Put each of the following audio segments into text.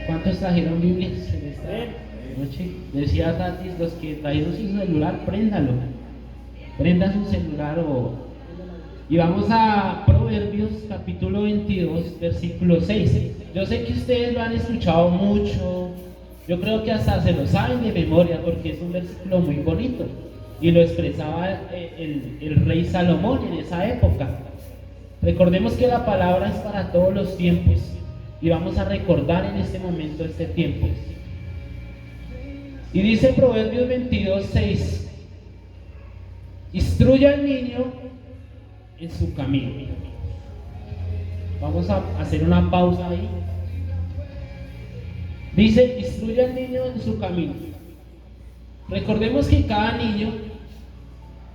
¿Cuántos trajeron Biblias en esta noche? Decía Tatis, los que trajeron su celular, préndalo. Prenda su celular y vamos a Proverbios capítulo 22, versículo 6. Yo sé que ustedes lo han escuchado mucho, yo creo que hasta se lo saben de memoria porque es un versículo muy bonito y lo expresaba el rey Salomón en esa época. Recordemos que la palabra es para todos los tiempos y vamos a recordar en este momento este tiempo. Y dice Proverbios 22, 6: instruye al niño en su camino. Vamos a hacer una pausa ahí. Dice, instruye al niño en su camino. Recordemos que cada niño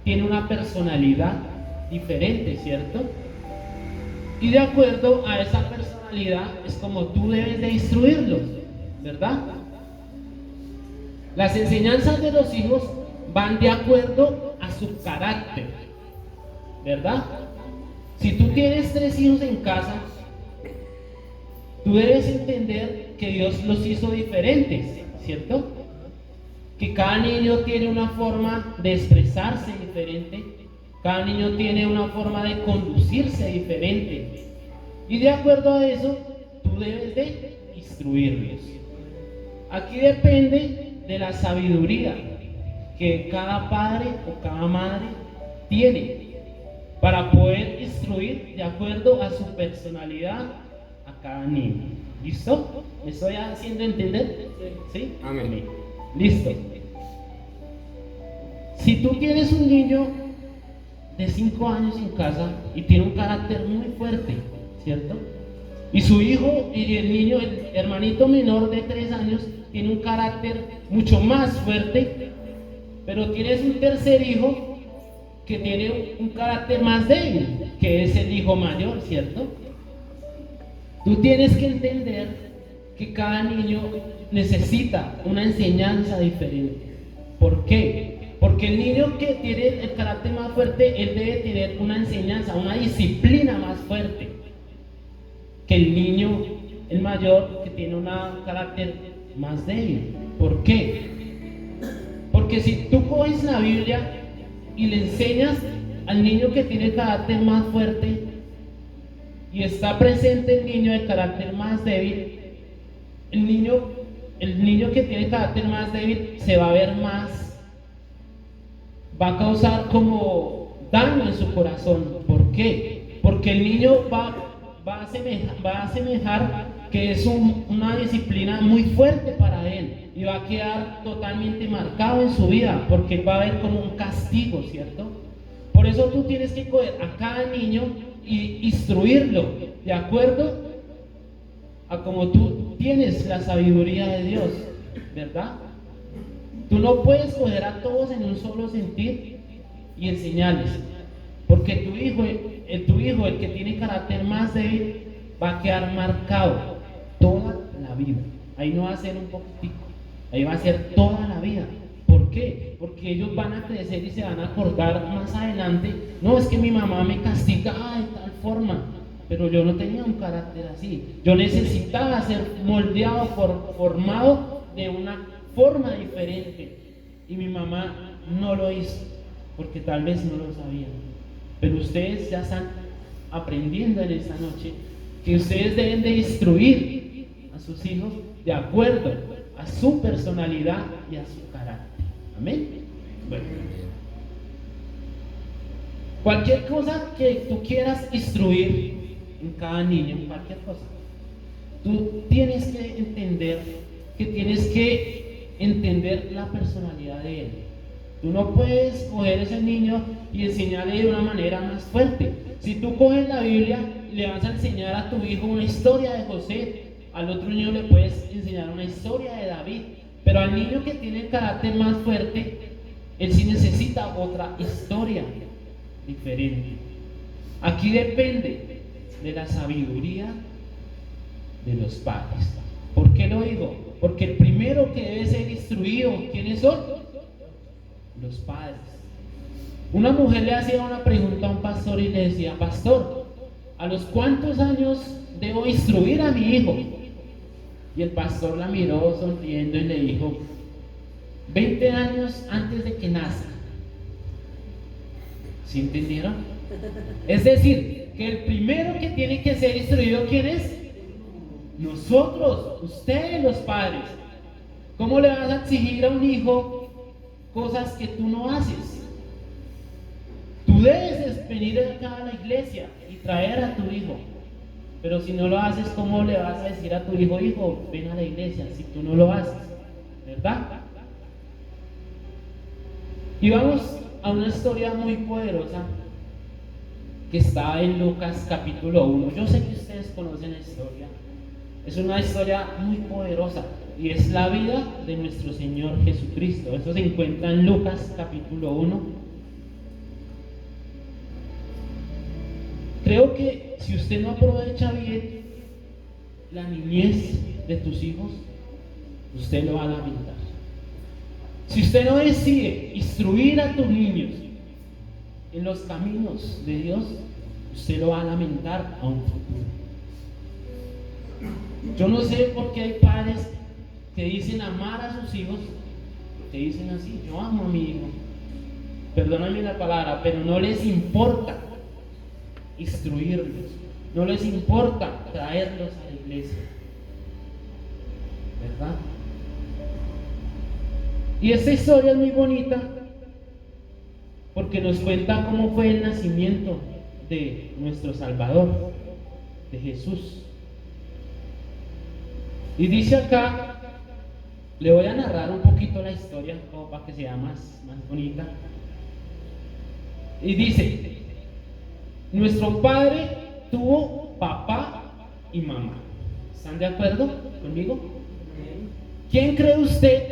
tiene una personalidad diferente, ¿cierto? Y de acuerdo a esa personalidad es como tú debes de instruirlos, ¿verdad? Las enseñanzas de los hijos van de acuerdo a su carácter, ¿verdad? Si tú tienes 3 hijos en casa, tú debes entender que Dios los hizo diferentes, ¿cierto? Que cada niño tiene una forma de expresarse diferente, cada niño tiene una forma de conducirse diferente, y de acuerdo a eso, tú debes de instruirlos. Aquí depende de la sabiduría que cada padre o cada madre tiene para poder instruir de acuerdo a su personalidad a cada niño. ¿Listo? ¿Me estoy haciendo entender? ¿Sí? Amén. Listo. Si tú tienes un niño de 5 años en casa y tiene un carácter muy fuerte, ¿cierto? Y su hijo y el niño, el hermanito menor de 3 años, tiene un carácter mucho más fuerte, pero tienes un tercer hijo que tiene un carácter más débil, que es el hijo mayor, ¿cierto? Tú tienes que entender que cada niño necesita una enseñanza diferente. ¿Por qué? Porque el niño que tiene el carácter más fuerte, él debe tener una enseñanza, una disciplina más fuerte que el niño, el mayor, que tiene un carácter más débil. ¿Por qué? Porque si tú coges la Biblia y le enseñas al niño que tiene el carácter más fuerte y está presente el niño de carácter más débil, el niño que tiene el carácter más débil se va a ver más, va a causar como daño en su corazón. ¿Por qué? Porque el niño va a asemejar que es una disciplina muy fuerte para él y va a quedar totalmente marcado en su vida porque va a haber como un castigo, ¿cierto? Por eso tú tienes que coger a cada niño y instruirlo de acuerdo a como tú tienes la sabiduría de Dios, ¿verdad? Tú no puedes coger a todos en un solo sentir y enseñarles, porque tu hijo, el que tiene carácter más débil, va a quedar marcado toda la vida. Ahí no va a ser un poquitico, ahí va a ser toda la vida. ¿Por qué? Porque ellos van a crecer y se van a acordar más adelante. No, es que mi mamá me castiga de tal forma, pero yo no tenía un carácter así. Yo necesitaba ser moldeado, formado de una forma diferente. Y mi mamá no lo hizo, porque tal vez no lo sabía. Pero ustedes ya están aprendiendo en esta noche que ustedes deben de instruir a sus hijos de acuerdo a su personalidad y a su carácter. Amén. Bueno, cualquier cosa que tú quieras instruir en cada niño, cualquier cosa, tú tienes que entender la personalidad de él. Tú no puedes coger a ese niño y enseñarle de una manera más fuerte. Si tú coges la Biblia y le vas a enseñar a tu hijo una historia de José, al otro niño le puedes enseñar una historia de David, pero al niño que tiene el carácter más fuerte, él sí necesita otra historia diferente. Aquí depende de la sabiduría de los padres. ¿Por qué lo digo? Porque el primero que debe ser instruido, ¿quiénes son? Los padres. Una mujer le hacía una pregunta a un pastor y le decía: pastor, ¿a los cuántos años debo instruir a mi hijo? Y el pastor la miró sonriendo y le dijo: 20 años antes de que nazca. ¿Sí entendieron? Es decir, que el primero que tiene que ser instruido, ¿quién es? Nosotros, ustedes los padres. ¿Cómo le vas a exigir a un hijo cosas que tú no haces? Tú debes venir acá a la iglesia y traer a tu hijo. Pero si no lo haces, ¿cómo le vas a decir a tu hijo: hijo, ven a la iglesia, si tú no lo haces? ¿Verdad? Y vamos a una historia muy poderosa que está en Lucas capítulo 1. Yo sé que ustedes conocen la historia. Es una historia muy poderosa y es la vida de nuestro Señor Jesucristo. Eso se encuentra en Lucas capítulo 1. Creo que si usted no aprovecha bien la niñez de tus hijos, usted lo va a lamentar. Si usted no decide instruir a tus niños en los caminos de Dios, usted lo va a lamentar a un futuro. Yo no sé por qué hay padres que dicen amar a sus hijos, que dicen así: yo amo a mi hijo, perdóname la palabra, pero no les importa instruirlos, no les importa traerlos a la iglesia, ¿verdad? Y esta historia es muy bonita porque nos cuenta cómo fue el nacimiento de nuestro Salvador, de Jesús. Y dice acá, le voy a narrar un poquito la historia como para que sea más bonita. Y dice: nuestro padre tuvo papá y mamá. ¿Están de acuerdo conmigo? ¿Quién cree usted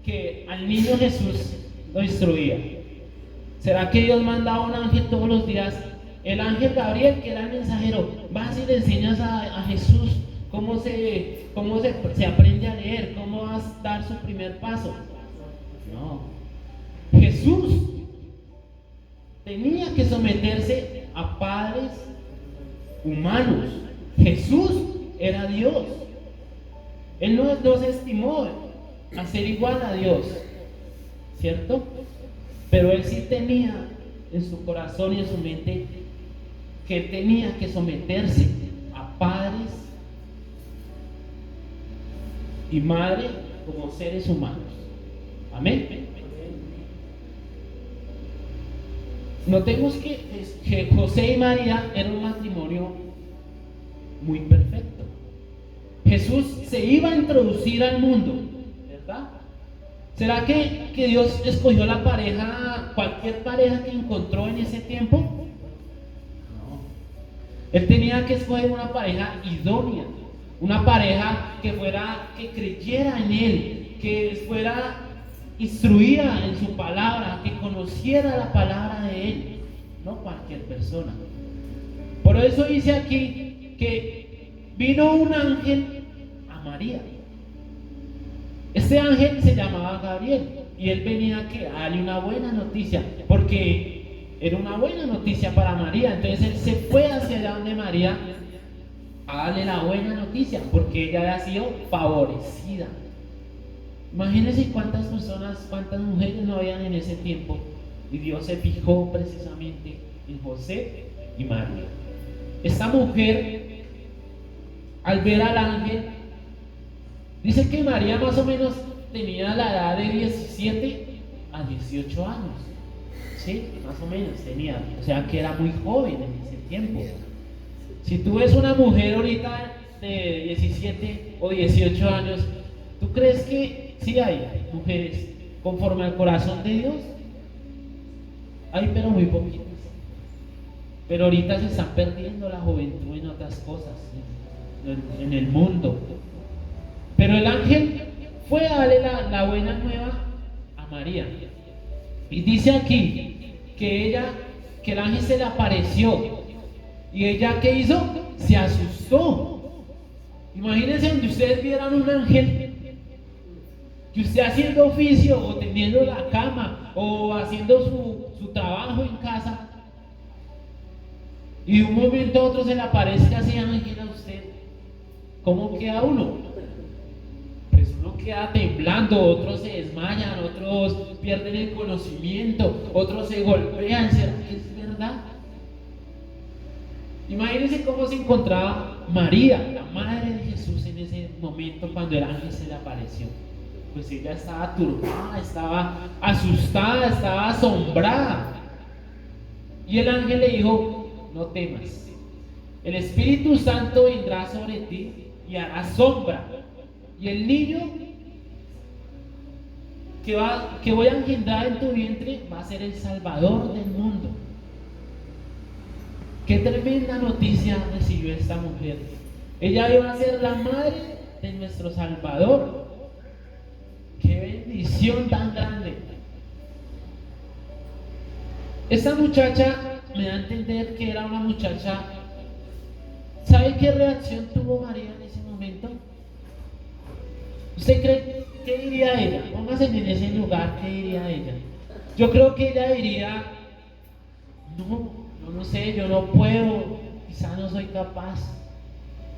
que al niño Jesús lo instruía? ¿Será que Dios mandaba un ángel todos los días? El ángel Gabriel, que era el mensajero, vas y le enseñas a Jesús cómo se aprende a leer, cómo va a dar su primer paso. No. Jesús tenía que someterse a padres humanos. Jesús era Dios. Él no se estimó a ser igual a Dios, ¿cierto? Pero él sí tenía en su corazón y en su mente que él tenía que someterse a padres y madres como seres humanos. Amén. Notemos que José y María eran un matrimonio muy perfecto. Jesús se iba a introducir al mundo, ¿verdad? ¿Será que Dios escogió la pareja, cualquier pareja que encontró en ese tiempo? No. Él tenía que escoger una pareja idónea, una pareja que creyera en Él, que fuera instruida en su palabra, que conociera la palabra de Él, no cualquier persona. Por eso dice aquí que vino un ángel a María. Este ángel se llamaba Gabriel y él venía a darle una buena noticia, porque era una buena noticia para María. Entonces él se fue hacia allá donde María a darle la buena noticia, porque ella había sido favorecida. Imagínense cuántas mujeres no habían en ese tiempo, y Dios se fijó precisamente en José y María. Esta mujer, al ver al ángel, dice que María más o menos tenía la edad de 17 a 18 años. Sí, más o menos tenía. O sea que era muy joven en ese tiempo. Si tú ves una mujer ahorita de 17 o 18 años, ¿tú crees que sí hay mujeres conforme al corazón de Dios? Hay, pero muy poquitas. Pero ahorita se están perdiendo la juventud en otras cosas, en el mundo. Pero el ángel fue a darle la buena nueva a María. Y dice aquí que el ángel se le apareció. Y ella, ¿qué hizo? Se asustó. Imagínense donde ustedes vieran un ángel, que usted haciendo oficio o tendiendo la cama o haciendo su trabajo en casa, y de un momento a otro se le aparece ese ángel a usted. ¿cómo queda uno? Pues uno queda temblando, otros se desmayan, otros pierden el conocimiento, otros se golpean. ¿Será que es verdad? Imagínense cómo se encontraba María, la madre de Jesús, en ese momento cuando el ángel se le apareció. Pues ella estaba turbada, estaba asustada, estaba asombrada. Y el ángel le dijo: no temas, el Espíritu Santo vendrá sobre ti y hará sombra. Y el niño que voy a engendrar en tu vientre va a ser el Salvador del mundo. Qué tremenda noticia recibió esta mujer. Ella iba a ser la madre de nuestro Salvador. Qué bendición tan grande. Esta muchacha me da a entender que era una muchacha. ¿Sabe qué reacción tuvo María en ese momento? ¿Usted cree qué diría ella? Póngase en ese lugar, ¿qué diría ella? Yo creo que ella diría: no sé, yo no puedo, quizás no soy capaz,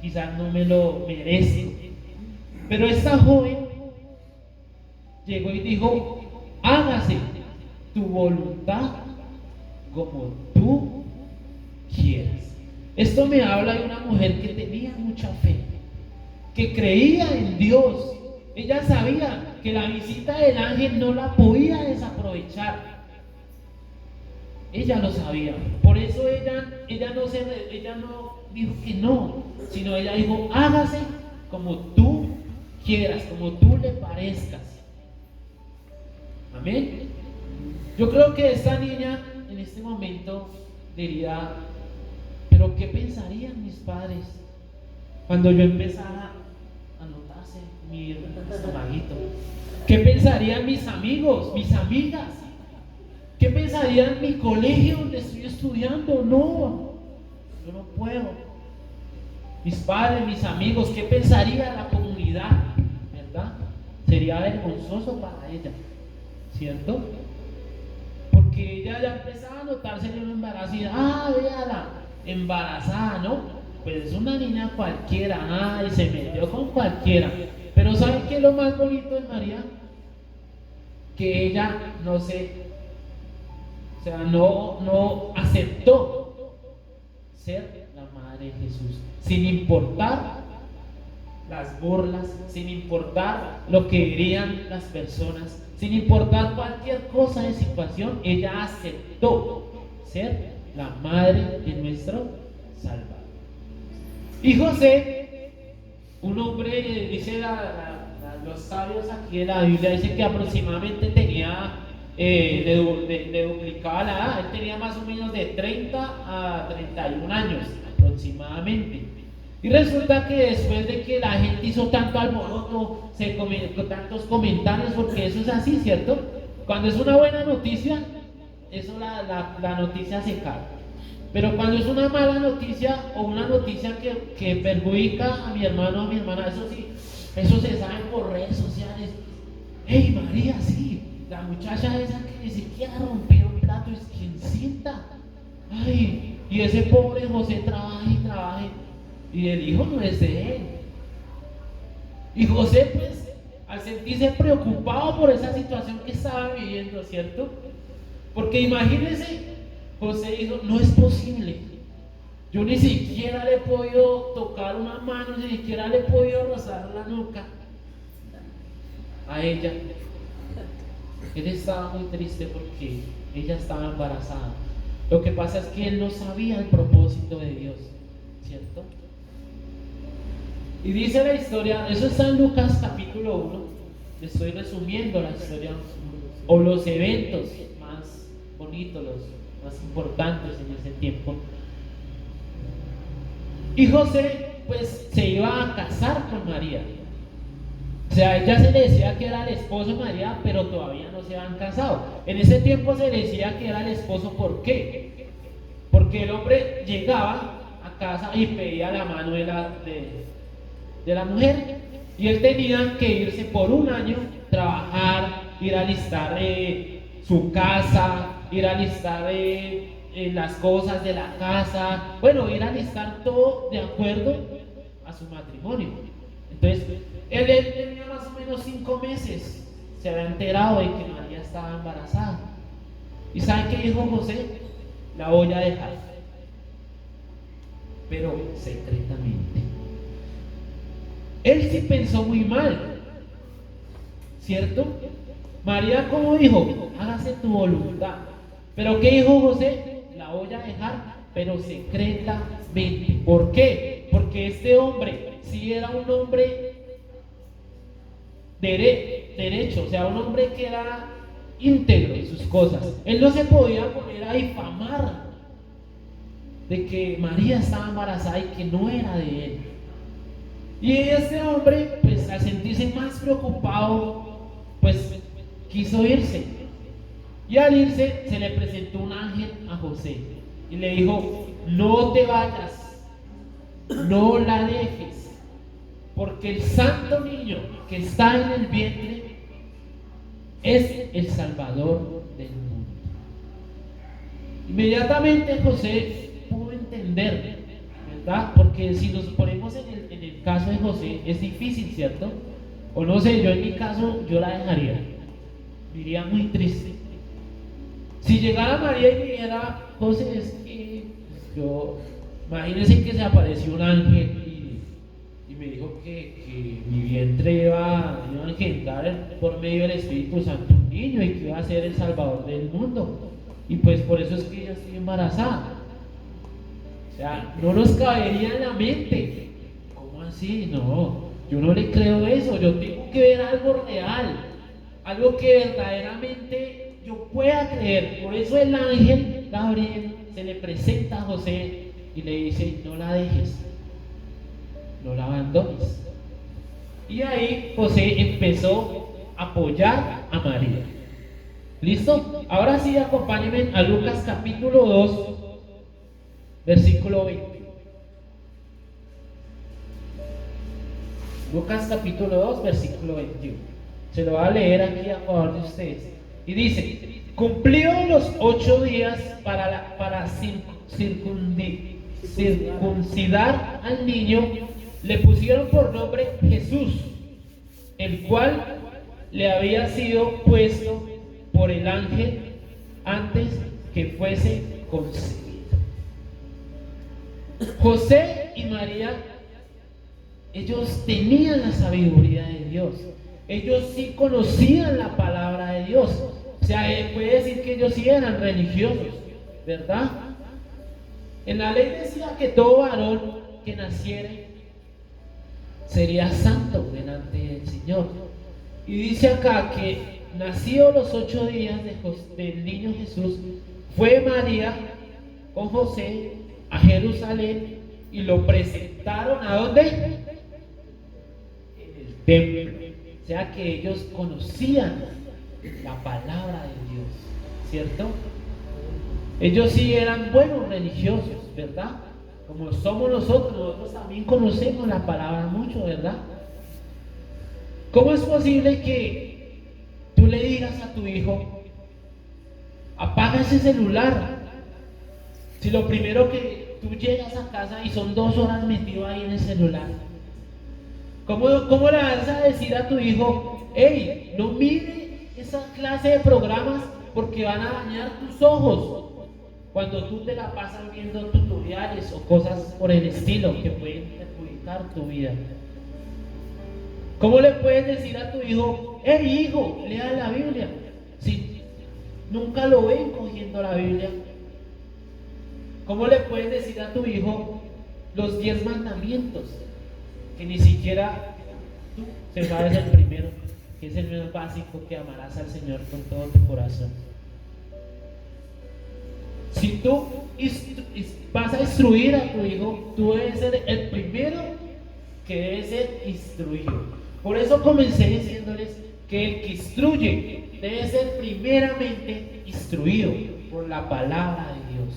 quizás no me lo merece. Pero esta joven llegó y dijo: hágase tu voluntad como tú quieras. Esto me habla de una mujer que tenía mucha fe, que creía en Dios. Ella sabía que la visita del ángel no la podía desaprovechar. Ella lo sabía. Por eso ella no dijo que no, sino ella dijo: hágase como tú quieras, como tú le parezcas. Amén. Yo creo que esta niña en este momento diría: pero ¿qué pensarían mis padres cuando yo empezara a notarse mi estomaguito? ¿Qué pensarían mis amigos, mis amigas? ¿Qué pensarían mi colegio donde estoy estudiando? No, yo no puedo. Mis padres, mis amigos, ¿qué pensaría la comunidad? ¿Verdad? Sería vergonzoso para ella, ¿cierto? Porque ella ya empezaba a notarse en un embarazo y véala, embarazada, ¿no? Pues es una niña cualquiera, y se metió con cualquiera. Pero ¿saben qué es lo más bonito de María? Que ella no aceptó ser la madre de Jesús, sin importar las burlas, sin importar lo que dirían las personas, sin importar cualquier cosa de situación. Ella aceptó ser la madre de nuestro Salvador. Y José, un hombre, dice los sabios aquí de la Biblia, dice que aproximadamente tenía, le duplicaba la edad. Él tenía más o menos de 30 a 31 años aproximadamente. Y resulta que después de que la gente hizo tanto alboroto, con tantos comentarios, porque eso es así, ¿cierto? Cuando es una buena noticia, eso la noticia se cae. Pero cuando es una mala noticia o una noticia que perjudica a mi hermano o a mi hermana, eso sí, eso se sabe por redes sociales. ¡Hey, María, sí! La muchacha esa que ni siquiera rompió un plato, es quien sienta. ¡Ay! Y ese pobre José trabaja y trabaja, y el hijo no es de él. Y José, pues, al sentirse preocupado por esa situación que estaba viviendo, ¿cierto? Porque imagínense, José dijo: no es posible. Yo ni siquiera le he podido tocar una mano, ni siquiera le he podido rozar la nuca a ella. Él estaba muy triste porque ella estaba embarazada. Lo que pasa es que él no sabía el propósito de Dios, ¿cierto? Y dice la historia, eso está en Lucas capítulo 1. Le estoy resumiendo la historia o los eventos más bonitos, los más importantes en ese tiempo. Y José, pues, se iba a casar con María. O sea, ella se le decía que era el esposo de María, pero todavía no se habían casado. En ese tiempo se le decía que era el esposo. ¿Por qué? Porque el hombre llegaba a casa y pedía la mano de la mujer, y él tenía que irse por un año, trabajar, ir a alistar su casa, ir a alistar las cosas de la casa, bueno, ir a alistar todo de acuerdo a su matrimonio. Entonces, él tenía más o menos 5 meses, se había enterado de que María estaba embarazada. ¿Y sabe qué dijo José? La voy a dejar, pero secretamente. Él sí pensó muy mal, ¿cierto? María, como dijo, hágase tu voluntad. Pero ¿qué dijo José? La voy a dejar, pero secretamente. ¿Por qué? Porque este hombre, si era un hombre derecho, o sea, un hombre que era íntegro en sus cosas, él no se podía poner a difamar de que María estaba embarazada y que no era de él. Y este hombre, pues al sentirse más preocupado, pues quiso irse. Y al irse se le presentó un ángel a José y le dijo: no te vayas, no la dejes, porque el santo niño que está en el vientre es el Salvador del mundo. Inmediatamente José pudo entender, ¿verdad? Porque si nos ponemos en el caso de José, es difícil, ¿cierto? O no sé, yo en mi caso, yo la dejaría. Diría muy triste. Si llegara María y me dijera: José, es que yo, imagínense que se apareció un ángel y me dijo que mi vientre iba a engendrar por medio del Espíritu Santo un niño y que iba a ser el Salvador del mundo. Y pues por eso es que yo estoy embarazada. O sea, no nos cabería en la mente. ¿Cómo así? No, yo no le creo eso. Yo tengo que ver algo real, algo que verdaderamente yo pueda creer. Por eso el ángel Gabriel se le presenta a José y le dice: no la dejes, no la abandones. Y ahí José empezó a apoyar a María. ¿Listo? Ahora sí, acompáñenme a Lucas capítulo 2, versículo 20. Lucas capítulo 2, versículo 21. Se lo voy a leer aquí a favor de ustedes. Y dice: cumplidos los 8 días para circuncidar al niño, le pusieron por nombre Jesús, el cual le había sido puesto por el ángel antes que fuese concebido. José y María, ellos tenían la sabiduría de Dios. Ellos sí conocían la palabra de Dios. O sea, puede decir que ellos sí eran religiosos, ¿verdad? En la ley decía que todo varón que naciere sería santo delante del Señor. Y dice acá que nacido los 8 días del niño Jesús, fue María con José a Jerusalén y lo presentaron ¿a dónde? En el templo. O sea que ellos conocían la palabra de Dios, ¿cierto? Ellos sí eran buenos religiosos, ¿verdad? Como somos nosotros también conocemos la palabra mucho, ¿verdad? ¿Cómo es posible que tú le digas a tu hijo: apaga ese celular? Si lo primero que tú llegas a casa y son 2 horas metido ahí en el celular. ¿Cómo le vas a decir a tu hijo: hey, no mire esa clase de programas porque van a dañar tus ojos? Cuando tú te la pasas viendo tutoriales o cosas por el estilo que pueden perjudicar tu vida. ¿Cómo le puedes decir a tu hijo: hey hijo, lea la Biblia? Si nunca lo ven cogiendo la Biblia. ¿Cómo le puedes decir a tu hijo los 10 mandamientos? Que ni siquiera tú te sabes el primero, que es el más básico, que amarás al Señor con todo tu corazón. Si tú vas a instruir a tu hijo, tú debes ser el primero que debe ser instruido. Por eso comencé diciéndoles que el que instruye debe ser primeramente instruido por la palabra de Dios.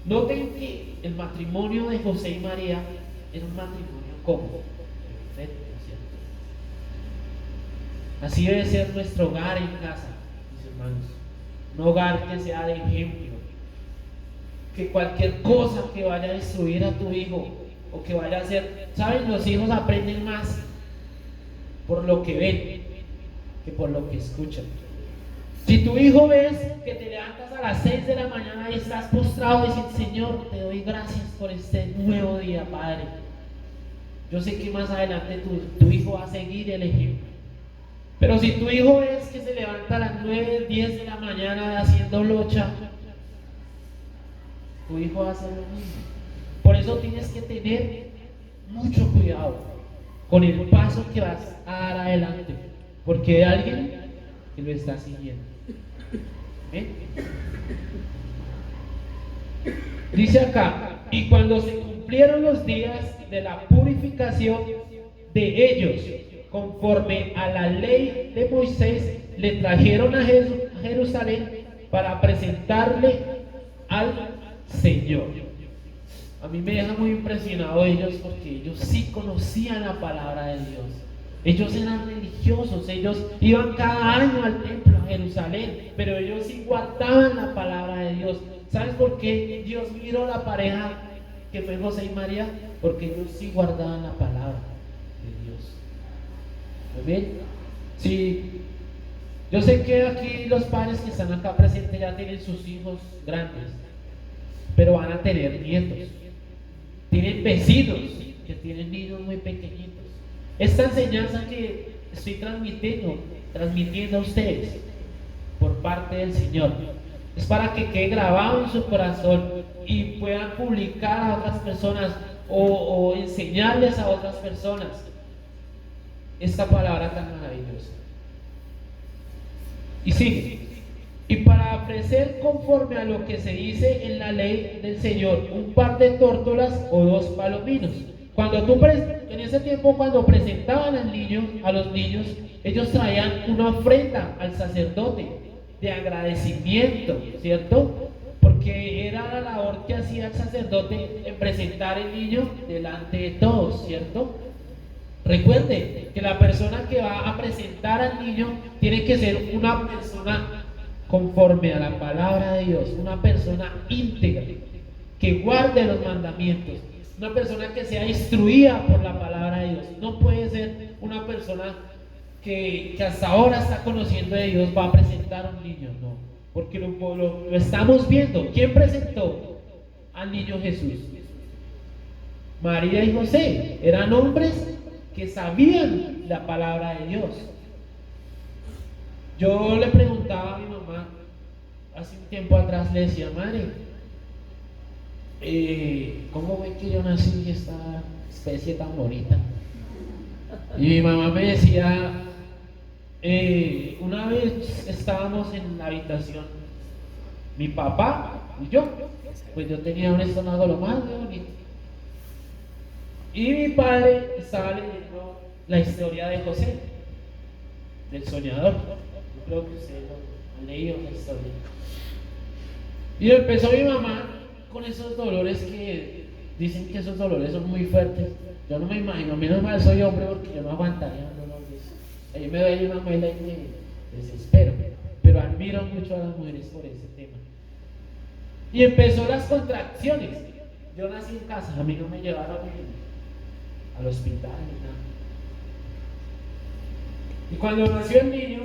Noten que el matrimonio de José y María era un matrimonio cómodo, perfecto, ¿cierto? Así debe ser nuestro hogar en casa, mis hermanos. Un hogar que sea de ejemplo. Que cualquier cosa que vaya a destruir a tu hijo, o que vaya a hacer. ¿Saben? Los hijos aprenden más por lo que ven que por lo que escuchan. Si tu hijo ves que te levantas a las 6 de la mañana y estás postrado y dices, Señor, te doy gracias por este nuevo día, Padre. Yo sé que más adelante tu hijo va a seguir el ejemplo. Pero si tu hijo ves que se levanta a las 9, 10 de la mañana haciendo locha, tu hijo va a hacer lo mismo. Por eso tienes que tener mucho cuidado con el paso que vas a dar adelante, porque hay alguien que lo está siguiendo. ¿Eh? Dice acá, y cuando se cumplieron los días de la purificación de ellos, conforme a la ley de Moisés, le trajeron a Jerusalén para presentarle al Señor. A mí me deja muy impresionado ellos, porque ellos sí conocían la palabra de Dios. Ellos eran religiosos, ellos iban cada año al templo a Jerusalén, pero ellos sí guardaban la palabra de Dios. ¿Sabes por qué Dios miró la pareja que fue José y María? Porque ellos sí guardaban la palabra de Dios. ¿Muy bien? Sí. Yo sé que aquí los padres que están acá presentes ya tienen sus hijos grandes, pero van a tener nietos. Tienen vecinos que tienen niños muy pequeñitos. Esta enseñanza que estoy transmitiendo a ustedes por parte del Señor, es para que quede grabado en su corazón y puedan publicar a otras personas o enseñarles a otras personas esta palabra tan maravillosa. Y sigue. Y para ofrecer conforme a lo que se dice en la ley del Señor, un par de tórtolas o 2 palominos. En ese tiempo, cuando presentaban a los niños, ellos traían una ofrenda al sacerdote de agradecimiento, ¿cierto? Porque era la labor que hacía el sacerdote en presentar el niño delante de todos, ¿cierto? Recuerde que la persona que va a presentar al niño tiene que ser una persona conforme a la palabra de Dios, una persona íntegra, que guarde los mandamientos, una persona que sea instruida por la palabra de Dios. No puede ser una persona que hasta ahora está conociendo de Dios, va a presentar a un niño, no, porque lo estamos viendo. ¿Quién presentó al niño Jesús? María y José. Eran hombres que sabían la palabra de Dios. Yo le preguntaba a mi mamá hace un tiempo atrás, le decía, madre, ¿cómo ve que yo nací en esta especie tan bonita? Y mi mamá me decía, una vez estábamos en la habitación, mi papá y yo, pues yo tenía un estómago lo más bonito, y mi padre estaba leyendo la historia de José, del soñador. Yo creo que ustedes lo han leído la historia. Y empezó mi mamá con esos dolores que dicen que esos dolores son muy fuertes. Yo no me imagino, menos mal soy hombre, porque yo no aguantaría un dolor de eso. Ahí me duele una muela y me desespero. Pero admiro mucho a las mujeres por ese tema. Y empezó las contracciones. Yo nací en casa, a mí no me llevaron al hospital ni nada. Y cuando nació el niño,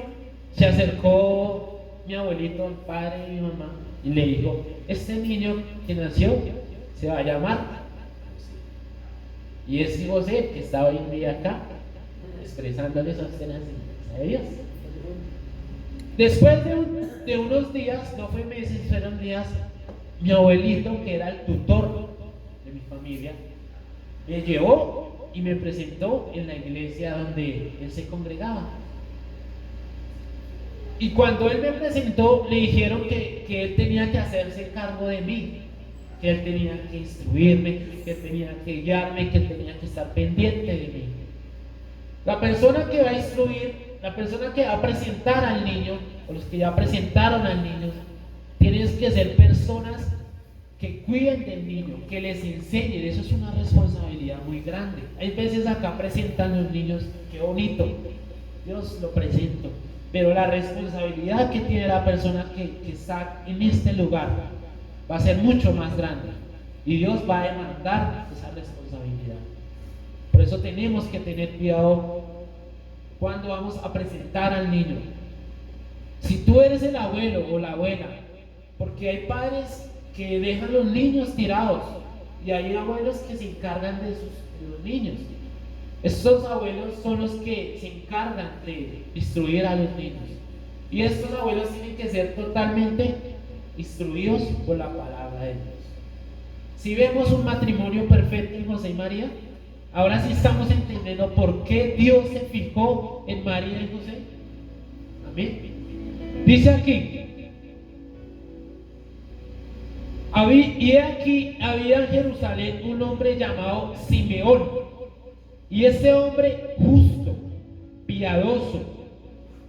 se acercó mi abuelito, el padre de mi mamá, y le dijo, este niño que nació se va a llamar José. Y es José que está hoy en día acá, expresándoles a ustedes a Dios. Después de unos días, no fue meses, fueron días, mi abuelito, que era el tutor de mi familia, me llevó y me presentó en la iglesia donde él se congregaba. Y cuando él me presentó, le dijeron que él tenía que hacerse cargo de mí, que él tenía que instruirme, que él tenía que guiarme, que él tenía que estar pendiente de mí. La persona que va a instruir, la persona que va a presentar al niño, o los que ya presentaron al niño, tienen que ser personas que cuiden del niño, que les enseñen. Eso es una responsabilidad muy grande. Hay veces acá presentan los niños, qué bonito, Dios lo presento, pero la responsabilidad que tiene la persona que está en este lugar va a ser mucho más grande. y Dios va a demandar esa responsabilidad. Por eso tenemos que tener cuidado cuando vamos a presentar al niño. Si tú eres el abuelo o la abuela, porque hay padres que dejan los niños tirados y hay abuelos que se encargan de los niños. Estos abuelos son los que se encargan de instruir a los niños. Y estos abuelos tienen que ser totalmente instruidos por la palabra de Dios. Si vemos un matrimonio perfecto en José y María, ahora sí estamos entendiendo por qué Dios se fijó en María y José. Amén. Dice aquí, y aquí había en Jerusalén un hombre llamado Simeón, y este hombre justo, piadoso,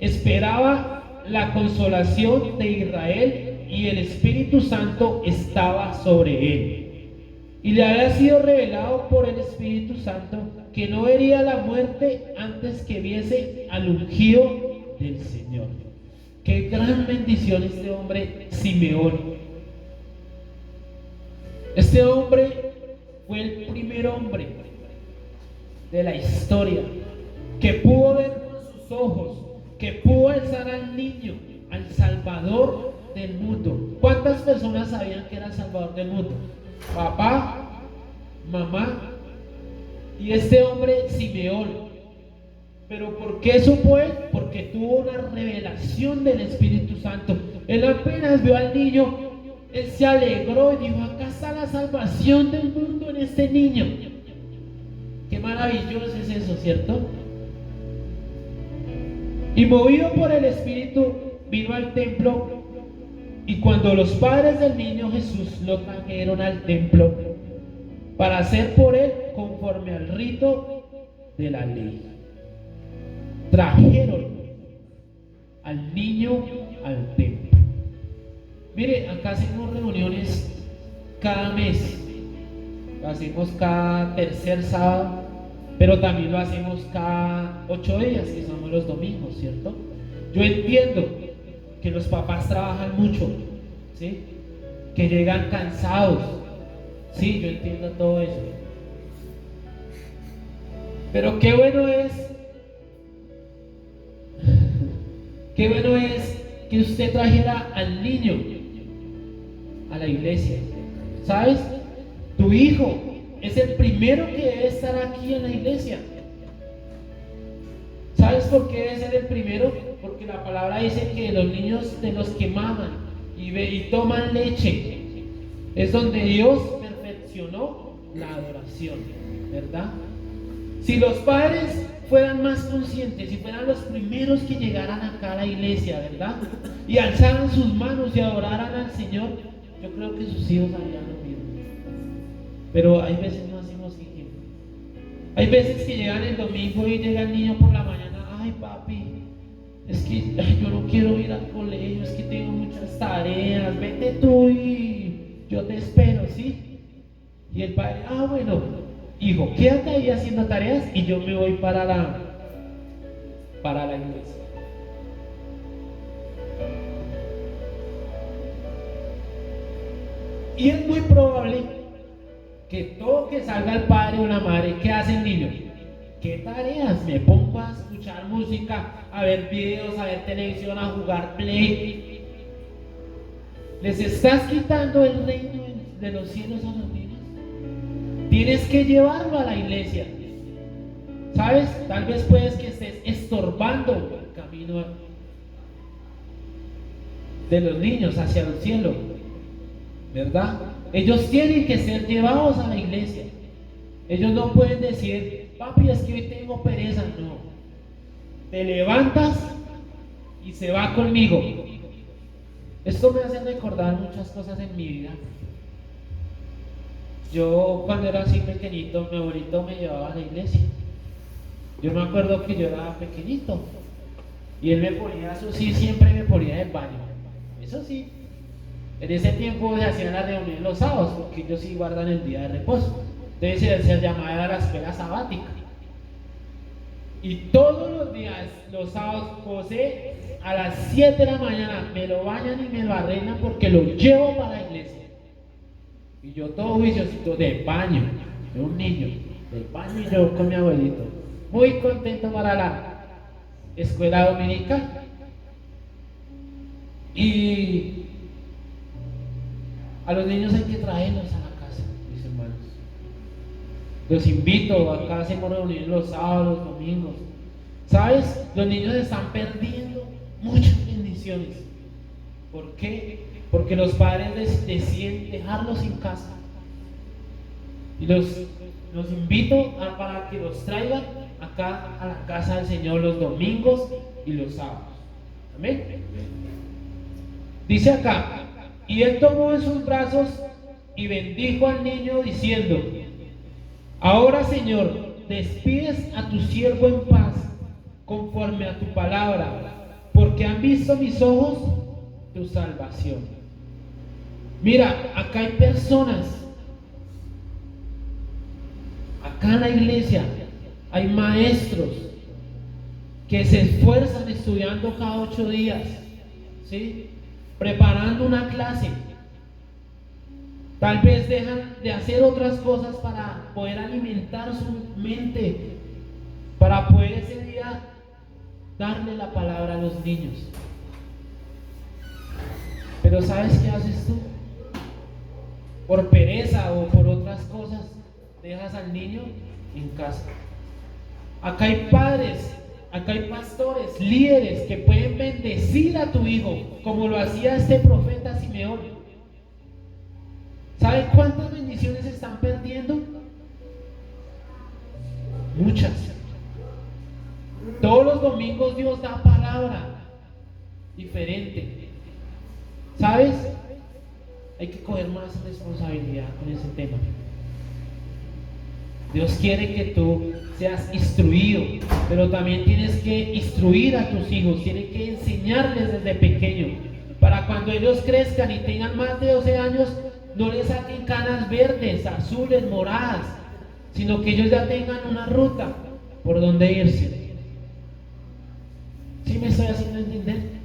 esperaba la consolación de Israel, y el Espíritu Santo estaba sobre él. Y le había sido revelado por el Espíritu Santo que no vería la muerte antes que viese al ungido del Señor. Qué gran bendición este hombre Simeón. Este hombre fue el primer hombre de la historia que pudo ver con sus ojos, que pudo alzar al niño, al Salvador del mundo. ¿Cuántas personas sabían que era el Salvador del mundo? Papá, mamá y este hombre Simeón. ¿Pero por qué supo él? Porque tuvo una revelación del Espíritu Santo. Él apenas vio al niño, él se alegró y dijo: acá está la salvación del mundo en este niño. Qué maravilloso es eso, ¿cierto? Y movido por el Espíritu vino al templo, y cuando los padres del niño Jesús lo trajeron al templo para hacer por él conforme al rito de la ley, trajeron al niño al templo. Mire, acá hacemos reuniones cada mes, lo hacemos cada tercer sábado, pero también lo hacemos cada 8 días, que somos los domingos, ¿cierto? Yo entiendo que los papás trabajan mucho, ¿sí? Que llegan cansados, sí, yo entiendo todo eso. Pero qué bueno es que usted trajera al niño a la iglesia. ¿Sabes? Tu hijo es el primero que debe estar aquí en la iglesia. ¿Sabes por qué debe ser el primero? Porque la palabra dice que los niños de los que maman y toman leche es donde Dios perfeccionó la adoración, ¿verdad? Si los padres fueran más conscientes y fueran los primeros que llegaran acá a la iglesia, ¿verdad? Y alzaran sus manos y adoraran al Señor, yo creo que sus hijos harían lo mismo. Pero hay veces no hacemos ejemplo. Hay veces que llegan el domingo y llega el niño por la mañana: ay papi, es que yo no quiero ir al colegio, es que tengo muchas tareas, vete tú y yo te espero, ¿sí? Y el padre: ah, bueno, hijo, quédate ahí haciendo tareas y yo me voy para la iglesia. Y es muy probable que todo que salga el padre o la madre, ¿qué hace el niño? ¿Qué tareas? Me pongo a escuchar música, a ver videos, a ver televisión, a jugar play. ¿Les estás quitando el reino de los cielos a los niños? Tienes que llevarlo a la iglesia. ¿Sabes? Tal vez puedes que estés estorbando el camino de los niños hacia el cielo, ¿verdad? Ellos tienen que ser llevados a la iglesia. Ellos no pueden decir: papi, es que hoy tengo pereza. No, te levantas y se va conmigo. Esto me hace recordar muchas cosas en mi vida. Yo cuando era así pequeñito, mi abuelito me llevaba a la iglesia. Yo me acuerdo que yo era pequeñito y él me ponía, eso sí, siempre me ponía de baño. Eso sí, en ese tiempo se hacían las reuniones los sábados, porque ellos sí guardan el día de reposo. Entonces se llamaba la escuela sabática. Y todos los días, los sábados, José, a las 7 de la mañana me lo bañan y me lo arreglan porque lo llevo para la iglesia. Y yo todo juiciosito de paño, de un niño, de paño y yo con mi abuelito, muy contento para la escuela dominical. Y a los niños hay que traerlos a la casa, mis hermanos. Los invito, acá hacemos reuniones los sábados, los domingos. ¿Sabes? Los niños están perdiendo muchas bendiciones. ¿Por qué? Porque los padres deciden dejarlos en casa. Y los invito para que los traigan acá a la casa del Señor los domingos y los sábados. Amén. Dice acá, y él tomó en sus brazos y bendijo al niño diciendo: ahora, Señor, despides a tu siervo en paz, conforme a tu palabra, porque han visto mis ojos tu salvación. Mira, acá hay personas, acá en la iglesia hay maestros que se esfuerzan estudiando cada 8 días, ¿sí? Preparando una clase. Tal vez dejan de hacer otras cosas para poder alimentar su mente, para poder ese día darle la palabra a los niños. Pero ¿sabes qué haces tú? Por pereza o por otras cosas, dejas al niño en casa. Acá hay padres, acá hay pastores, líderes que pueden bendecir a tu hijo, como lo hacía este profeta Simeón. ¿Sabe cuántas bendiciones están perdiendo? Muchas. Todos los domingos Dios da palabra diferente. ¿Sabes? Hay que coger más responsabilidad con ese tema. Dios quiere que tú seas instruido, pero también tienes que instruir a tus hijos, tienes que enseñarles desde pequeño, para cuando ellos crezcan y tengan más de 12 años, no les saquen canas verdes, azules, moradas, sino que ellos ya tengan una ruta por donde irse. ¿Sí me estoy haciendo entender?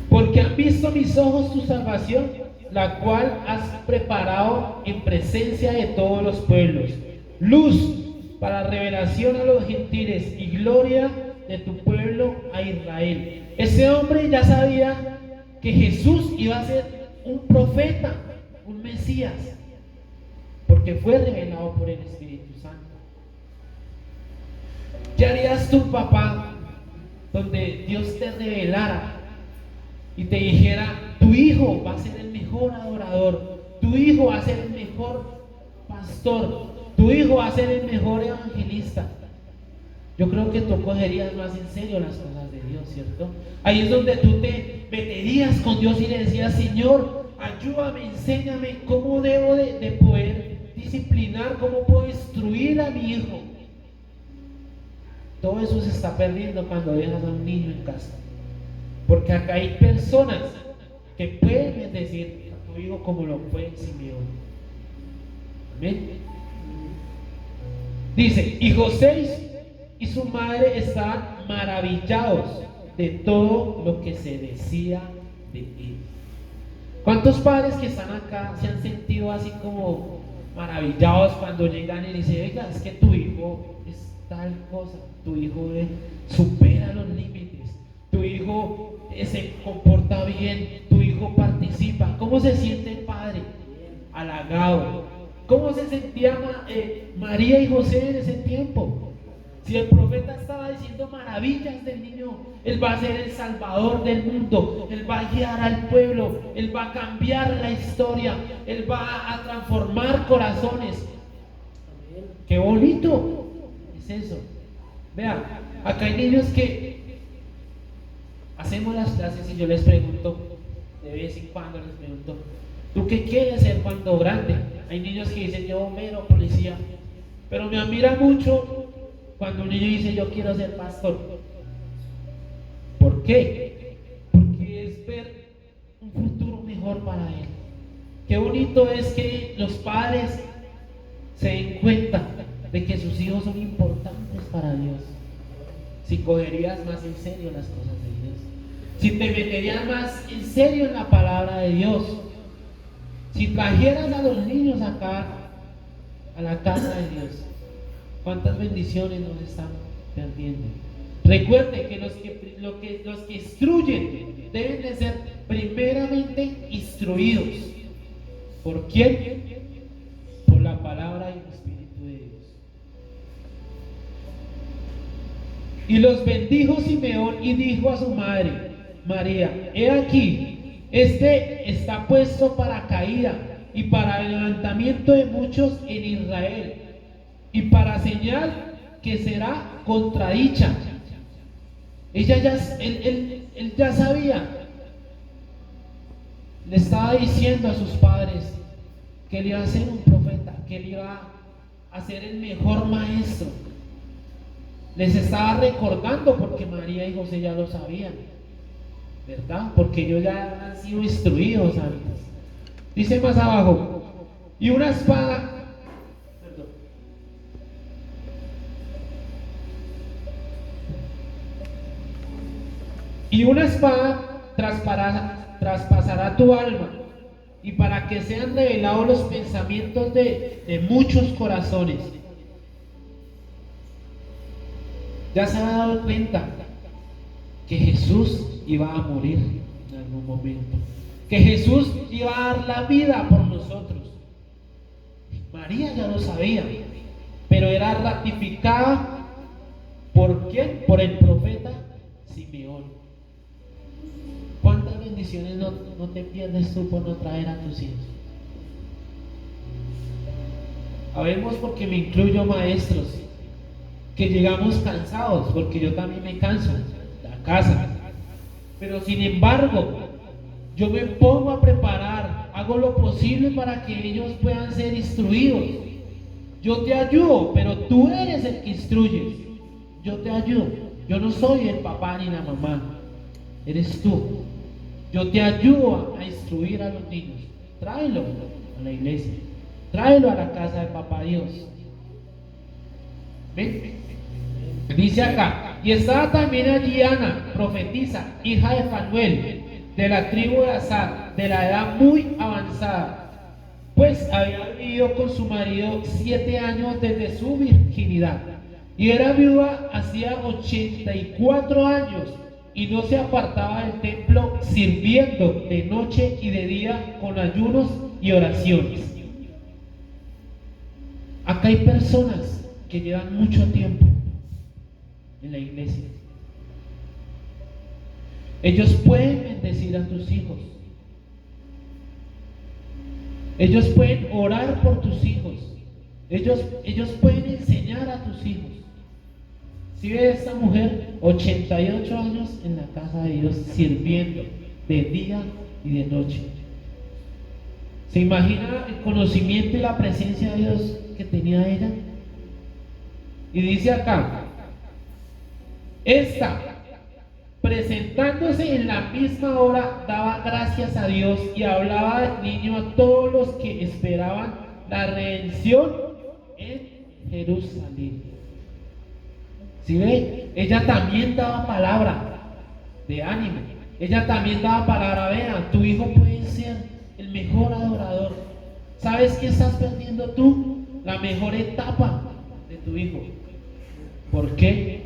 Porque han visto mis ojos tu salvación, la cual has preparado en presencia de todos los pueblos, luz para revelación a los gentiles y gloria de tu pueblo a Israel. Ese hombre ya sabía que Jesús iba a ser un profeta, un Mesías, porque fue revelado por el Espíritu Santo. ¿Qué harías tú, papá, donde Dios te revelara y te dijera: tu hijo va a ser el mejor adorador, tu hijo va a ser el mejor pastor, tu hijo va a ser el mejor evangelista? Yo creo que tú cogerías más en serio las cosas de Dios, ¿cierto? Ahí es donde tú te meterías con Dios y le decías: Señor, ayúdame, enséñame cómo debo de poder disciplinar, cómo puedo instruir a mi hijo. Todo eso se está perdiendo cuando dejas a un niño en casa. Porque acá hay personas que pueden bendecir a tu hijo como lo fue Simeón. Amén. Dice: y José y su madre estaban maravillados de todo lo que se decía de él. ¿Cuántos padres que están acá se han sentido así como maravillados cuando llegan y dicen: oiga, es que tu hijo es tal cosa, tu hijo supera los límites, tu hijo se comporta bien, tu hijo participa? ¿Cómo se siente el padre? Halagado. ¿Cómo se sentía María y José en ese tiempo? Si el profeta estaba diciendo maravillas del niño, él va a ser el salvador del mundo, él va a guiar al pueblo, él va a cambiar la historia, él va a transformar corazones. ¡Qué bonito es eso! Vean, acá hay niños que hacemos las clases y yo les pregunto, de vez en cuando les pregunto: ¿tú qué quieres ser cuando grande? Hay niños que dicen: yo bombero, policía. Pero me admira mucho cuando un niño dice: yo quiero ser pastor. ¿Por qué? Porque es ver un futuro mejor para él. Qué bonito es que los padres se den cuenta de que sus hijos son importantes para Dios. Si cogerías más en serio las cosas de Dios, si te meterías más en serio en la palabra de Dios, si trajeras a los niños acá a la casa de Dios, cuántas bendiciones nos están perdiendo. Recuerde que los que instruyen deben de ser primeramente instruidos. ¿Por quién? Por la palabra y el Espíritu de Dios. Y los bendijo Simeón y dijo a su madre María: he aquí, este está puesto para caída y para el levantamiento de muchos en Israel, y para señal que será contradicha. Él ya sabía, le estaba diciendo a sus padres que él iba a ser un profeta, que él iba a ser el mejor maestro. Les estaba recordando, porque María y José ya lo sabían, ¿verdad? Porque ellos ya han sido instruidos antes. Dice más abajo: y una espada, y una espada traspasará tu alma, y para que sean revelados los pensamientos de muchos corazones. Ya se ha dado cuenta que Jesús iba a morir en algún momento, que Jesús iba a dar la vida por nosotros. María ya lo sabía, pero era ratificada ¿por quién? Por el profeta Simeón. ¿Cuántas bendiciones no te pierdes tú por no traer a tus hijos? Habemos, porque me incluyo, maestros, que llegamos cansados, porque yo también me canso, la casa, pero sin embargo yo me pongo a preparar, hago lo posible para que ellos puedan ser instruidos. Yo te ayudo, pero tú eres el que instruyes. Yo te ayudo, yo no soy el papá ni la mamá, eres tú. Yo te ayudo a instruir a los niños. Tráelo a la iglesia, tráelo a la casa de papá Dios. ¿Ven? Dice acá: y estaba también allí Ana, profetisa, hija de Fanuel, de la tribu de Aser, de la edad muy avanzada, pues había vivido con su marido 7 años desde su virginidad, y era viuda hacía 84 años, y no se apartaba del templo, sirviendo de noche y de día con ayunos y oraciones. Acá hay personas que llevan mucho tiempo en la iglesia. Ellos pueden bendecir a tus hijos. Ellos pueden orar por tus hijos. Ellos pueden enseñar a tus hijos. Si ve esta mujer, 88 años en la casa de Dios, sirviendo de día y de noche. ¿Se imagina el conocimiento y la presencia de Dios que tenía ella? Y dice acá: esta, presentándose en la misma hora, daba gracias a Dios y hablaba del niño a todos los que esperaban la redención en Jerusalén. ¿Sí ve? Ella también daba palabra de ánimo. Ella también daba palabra: vea, tu hijo puede ser el mejor adorador. ¿Sabes qué estás perdiendo tú? La mejor etapa de tu hijo. ¿Por qué?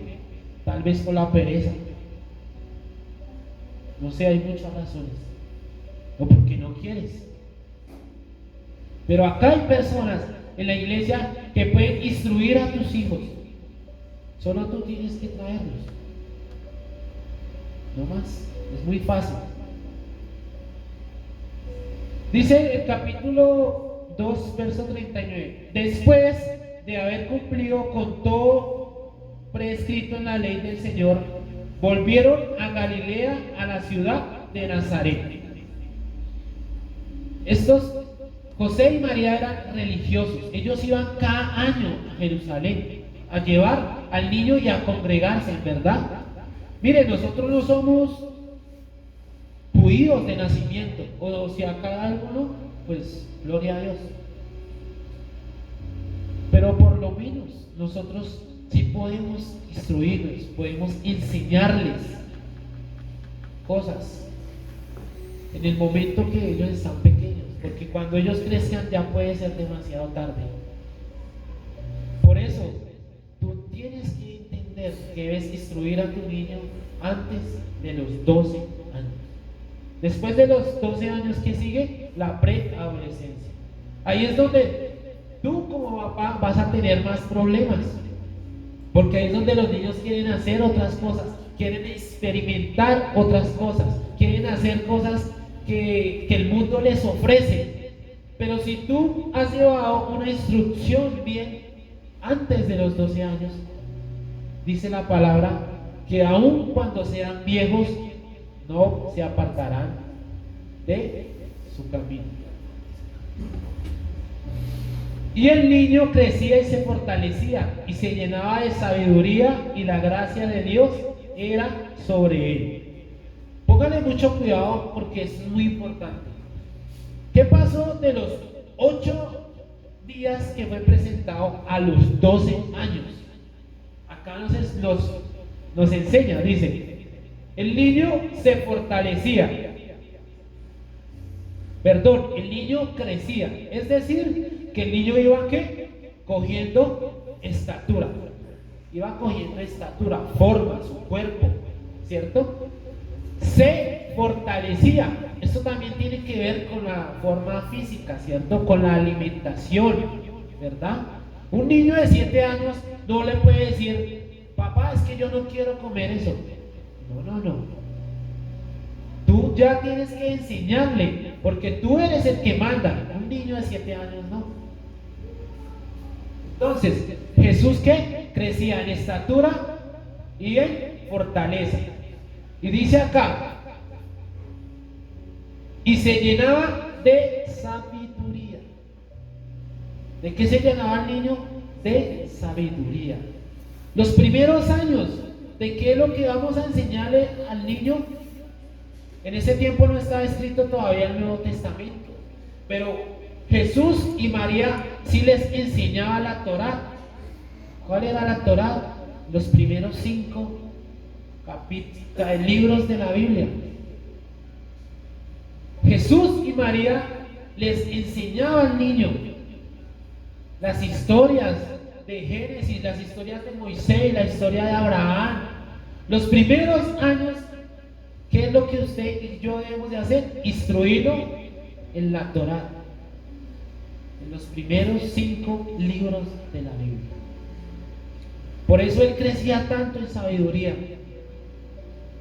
Tal vez por la pereza. No sé, hay muchas razones. O porque no quieres. Pero acá hay personas en la iglesia que pueden instruir a tus hijos. Solo tú tienes que traerlos. No más. Es muy fácil. Dice el capítulo 2, verso 39. Después de haber cumplido con todo prescrito en la ley del Señor, volvieron a Galilea, a la ciudad de Nazaret. José y María eran religiosos. Ellos iban cada año a Jerusalén a llevar al niño y a congregarse, ¿verdad? Miren, nosotros no somos judíos de nacimiento, o si acá hay alguno, pues gloria a Dios. Pero por lo menos nosotros sí podemos instruirles, podemos enseñarles. cosas en el momento que ellos están pequeños, porque cuando ellos crezcan ya puede ser demasiado tarde. Por eso, tú tienes que entender que debes instruir a tu niño antes de los 12 años. Después de los 12 años, ¿qué sigue? La preadolescencia. Ahí es donde tú como papá vas a tener más problemas, porque ahí es donde los niños quieren hacer otras cosas, quieren experimentar otras cosas, quieren hacer cosas que el mundo les ofrece. Pero si tú has llevado una instrucción bien antes de los 12 años, dice la palabra que aun cuando sean viejos no se apartarán de su camino. Y el niño crecía y se fortalecía y se llenaba de sabiduría, y la gracia de Dios era sobre él. Póngale mucho cuidado porque es muy importante. ¿Qué pasó de los 8 días que fue presentado a los 12 años? Acá nos enseña, dice, el niño se fortalecía. Perdón, el niño crecía. Es decir, que el niño iba ¿qué? Cogiendo estatura. Iba cogiendo estatura, forma, su cuerpo, ¿cierto? Se fortalecía. Esto también tiene que ver con la forma física, ¿cierto? Con la alimentación, ¿verdad? Un niño de 7 años no le puede decir, papá, es que yo no quiero comer eso. No. Tú ya tienes que enseñarle, porque tú eres el que manda. Un niño de 7 años no. Entonces, Jesús ¿qué? Crecía en estatura y en fortaleza. Y dice acá, y se llenaba de sabiduría. ¿De qué se llenaba el niño? De sabiduría. Los primeros años, ¿de qué es lo que vamos a enseñarle al niño? En ese tiempo no estaba escrito todavía el Nuevo Testamento, pero Jesús y María sí les enseñaba la Torá. ¿Cuál era la Torá? Los primeros 5 libros de la Biblia. Jesús y María les enseñaba al niño las historias de Génesis, las historias de Moisés, la historia de Abraham. Los primeros años, ¿qué es lo que usted y yo debemos de hacer? Instruirlo en la Torá, en los primeros 5 libros de la Biblia. Por eso él crecía tanto en sabiduría.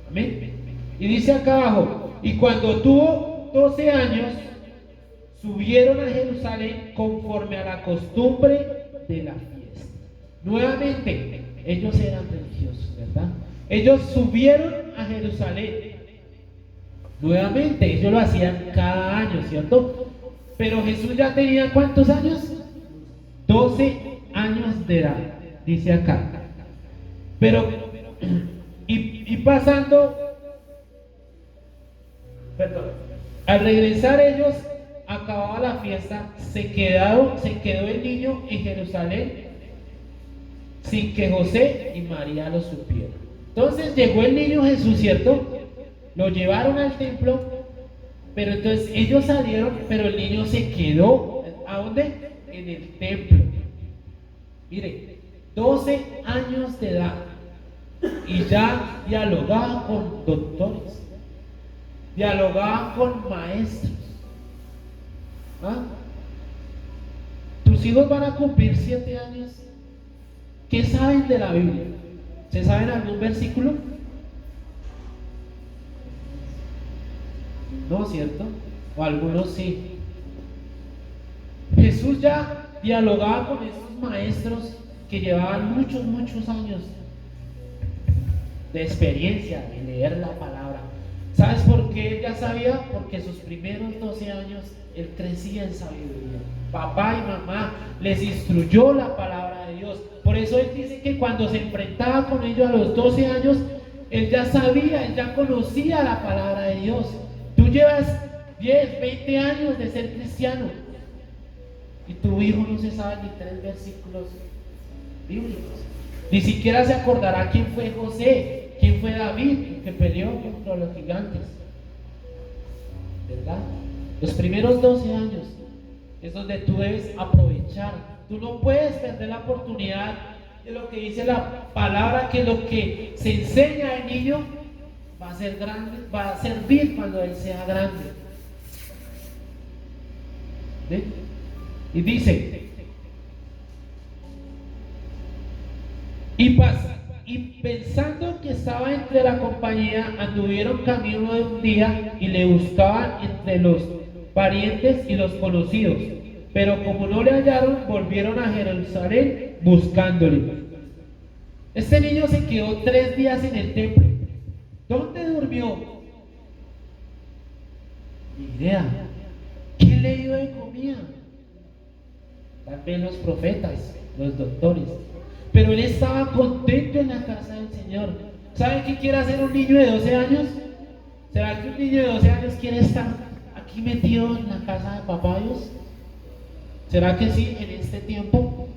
Amén. Y dice acá abajo, y cuando tuvo 12 años, subieron a Jerusalén conforme a la costumbre de la fiesta. Nuevamente, ellos eran religiosos, ¿verdad? Ellos subieron a Jerusalén. Nuevamente, ellos lo hacían cada año, ¿cierto? Pero Jesús ya tenía ¿cuántos años? 12 años de edad, dice acá. Pero, y pasando, perdón, al regresar ellos, acababa la fiesta, se quedó el niño en Jerusalén sin que José y María lo supieran. Entonces llegó el niño Jesús, ¿cierto? Lo llevaron al templo, pero entonces ellos salieron, pero el niño se quedó. ¿A dónde? En el templo. Mire, 12 años de edad y ya dialogaba con doctores, dialogaba con maestros. ¿Ah? Tus hijos van a cumplir 7 años. ¿Qué saben de la Biblia? ¿Se saben algún versículo? No, ¿cierto? O algunos sí. Jesús ya dialogaba con esos maestros que llevaban muchos años de experiencia, de leer la palabra. ¿Sabes por qué él ya sabía? Porque sus primeros 12 años él crecía en sabiduría. Papá y mamá les instruyó la palabra de Dios. Por eso él dice que cuando se enfrentaba con ellos a los 12 años, él ya sabía, él ya conocía la palabra de Dios. Tú llevas 10, 20 años de ser cristiano y tu hijo no se sabe ni 3 versículos bíblicos. Ni siquiera se acordará quién fue José, ¿Quién fue David que peleó contra los gigantes? ¿Verdad? Los primeros 12 años es donde tú debes aprovechar. Tú no puedes perder la oportunidad de lo que dice la palabra, que lo que se enseña al niño va a ser grande, va a servir cuando él sea grande. ¿Sí? Y dice, y pensando que estaba entre la compañía, anduvieron camino de un día y le buscaban entre los parientes y los conocidos. Pero como no le hallaron, volvieron a Jerusalén buscándole. Este niño se quedó 3 días en el templo. ¿Dónde durmió? Ni idea. ¿Quién le dio de comida? Tal vez los profetas, los doctores. Pero él estaba contento en la casa del Señor. ¿Saben qué quiere hacer un niño de 12 años? ¿Será que un niño de 12 años quiere estar aquí metido en la casa de papá Dios? ¿Será que sí en este tiempo?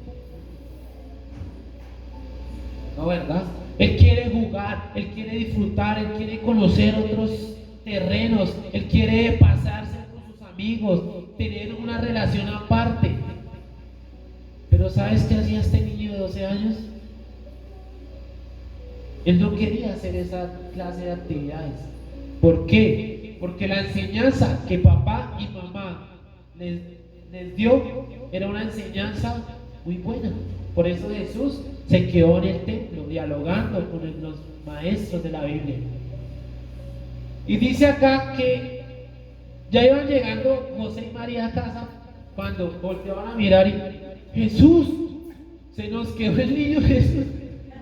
No, ¿verdad? Él quiere jugar, él quiere disfrutar, él quiere conocer otros terrenos, él quiere pasarse con sus amigos, tener una relación aparte. Pero ¿sabes qué hacía este niño de 12 años? Él no quería hacer esa clase de actividades. ¿Por qué? Porque la enseñanza que papá y mamá les dio era una enseñanza muy buena. Por eso Jesús se quedó en el templo dialogando con los maestros de la Biblia. Y dice acá que ya iban llegando José y María a casa cuando volteaban a mirar y Jesús, se nos quedó el niño Jesús.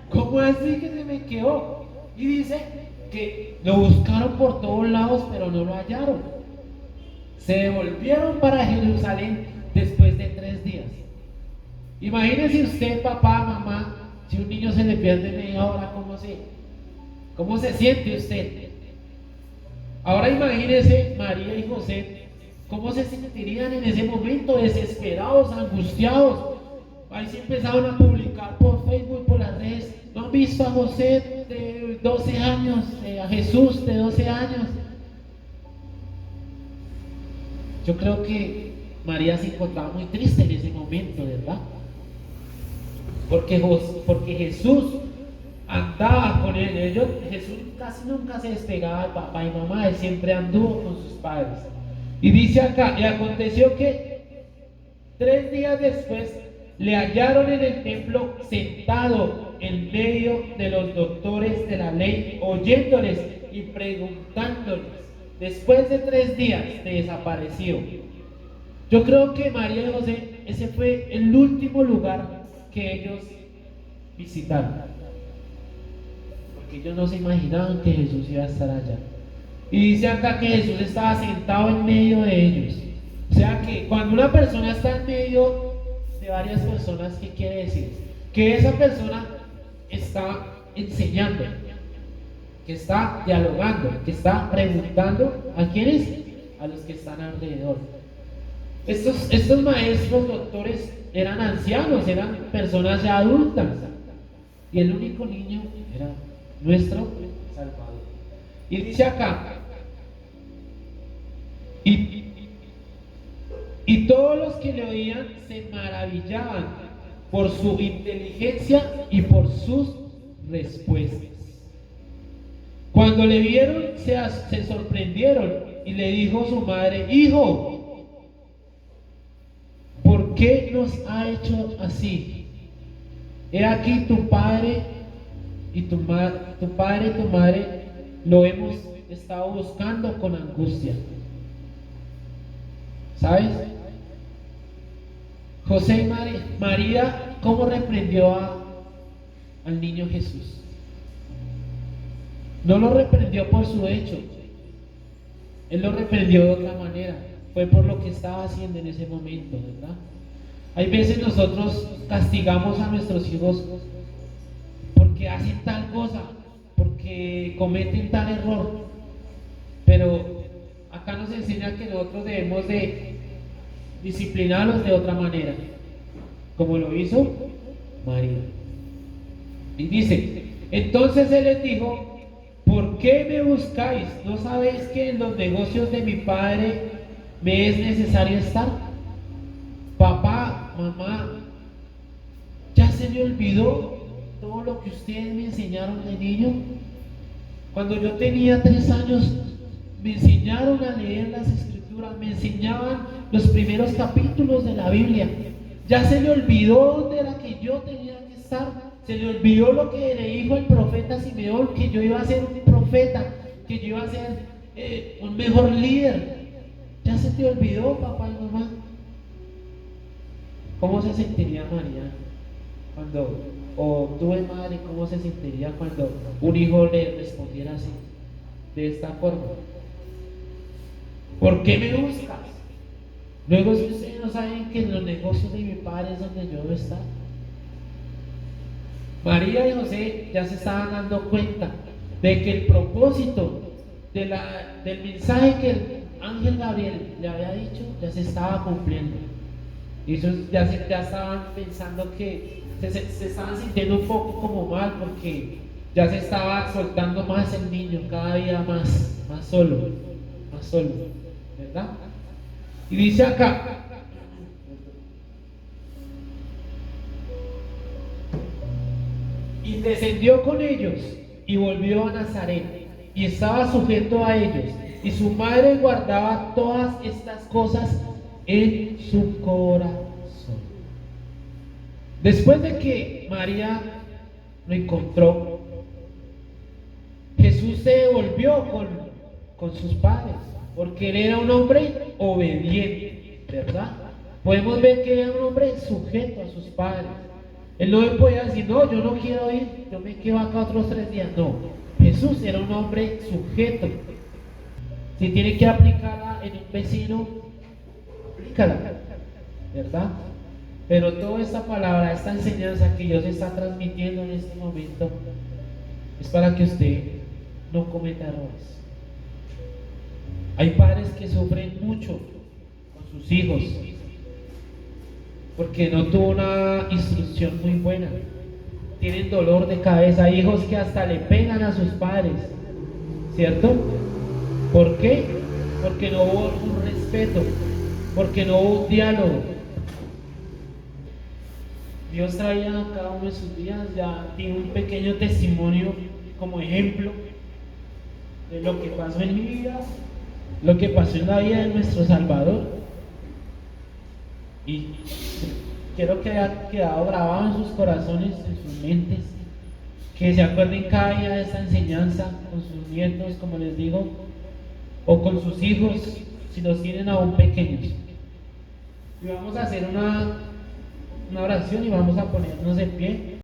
¿Cómo así que se me quedó? Y dice que lo buscaron por todos lados, pero no lo hallaron. Se devolvieron para Jerusalén después de 3 días. Imagínese usted, papá, mamá, si un niño se le pierde media hora, ¿cómo se siente usted? Ahora imagínese María y José, ¿cómo se sentirían en ese momento? Desesperados, angustiados. Ahí se empezaron a publicar por Facebook, por las redes. ¿No han visto a José de 12 años, a Jesús de 12 años? Yo creo que María se encontraba muy triste en ese momento, ¿verdad? Porque Jesús andaba con él. Jesús casi nunca se despegaba de papá y mamá, él siempre anduvo con sus padres. Y dice acá, y aconteció que 3 días después le hallaron en el templo sentado en medio de los doctores de la ley, oyéndoles y preguntándoles. Después de 3 días desapareció. Yo creo que María y José, ese fue el último lugar que ellos visitaron, porque ellos no se imaginaban que Jesús iba a estar allá. Y dice acá que Jesús estaba sentado en medio de ellos. O sea que cuando una persona está en medio de varias personas, ¿qué quiere decir? Que esa persona está enseñando, que está dialogando, que está preguntando ¿a quiénes? A los que están alrededor. Estos maestros, doctores, eran ancianos, eran personas ya adultas. Y el único niño era nuestro Salvador. Y dice acá, y todos los que le oían se maravillaban por su inteligencia y por sus respuestas. Cuando le vieron, se sorprendieron y le dijo su madre: Hijo, ¿por qué nos ha hecho así? He aquí tu padre y tu madre lo hemos estado buscando con angustia. ¿Sabes? José y María, ¿cómo reprendió al niño Jesús? No lo reprendió por su hecho, él lo reprendió de otra manera. Fue por lo que estaba haciendo en ese momento, ¿verdad? Hay veces nosotros castigamos a nuestros hijos porque hacen tal cosa, porque cometen tal error, pero acá nos enseña que nosotros debemos de disciplinarlos de otra manera, como lo hizo María. Y dice, entonces él les dijo: ¿por qué me buscáis? ¿No sabéis que en los negocios de mi padre me es necesario estar? Papá, mamá, ¿ya se me olvidó todo lo que ustedes me enseñaron de niño? Cuando yo tenía 3 años, me enseñaron a leer las escrituras, me enseñaban los primeros capítulos de la Biblia. Ya se le olvidó dónde era que yo tenía que estar. Se le olvidó lo que le dijo el profeta Simeón, que yo iba a ser un profeta, que yo iba a ser un mejor líder. Ya se te olvidó, papá y mamá. ¿Cómo se sentiría María cuando, o tú de madre, cómo se sentiría cuando un hijo le respondiera así, de esta forma? ¿Por qué me buscas? Luego, si ustedes no saben que en los negocios de mi padre es donde yo debo estar. María y José ya se estaban dando cuenta de que el propósito del mensaje que el ángel Gabriel le había dicho ya se estaba cumpliendo. Y ellos ya estaban pensando que se estaban sintiendo un poco como mal porque ya se estaba soltando más el niño, cada día más solo, ¿verdad? Y dice acá, y descendió con ellos y volvió a Nazaret y estaba sujeto a ellos, y su madre guardaba todas estas cosas en su corazón. Después de que María lo encontró, Jesús se devolvió con sus padres, porque él era un hombre obediente, ¿verdad? Podemos ver que era un hombre sujeto a sus padres. Él no podía decir, no, yo no quiero ir, yo me quedo acá otros 3 días. No, Jesús era un hombre sujeto. Si tiene que aplicarla en un vecino, aplícala, ¿verdad? Pero toda esta palabra, esta enseñanza que Dios está transmitiendo en este momento, es para que usted no cometa errores. Hay padres que sufren mucho con sus hijos porque no tuvo una instrucción muy buena. Tienen dolor de cabeza, hay hijos que hasta le pegan a sus padres, ¿cierto? ¿Por qué? Porque no hubo un respeto, porque no hubo un diálogo. Dios traía a cada uno de sus días, ya tiene un pequeño testimonio como ejemplo de lo que pasó en mi vida, lo que pasó en la vida de nuestro Salvador. Y quiero que haya quedado grabado en sus corazones, en sus mentes, que se acuerden cada día de esta enseñanza con sus nietos, como les digo, o con sus hijos, si los tienen aún pequeños. Y vamos a hacer una oración y vamos a ponernos de pie.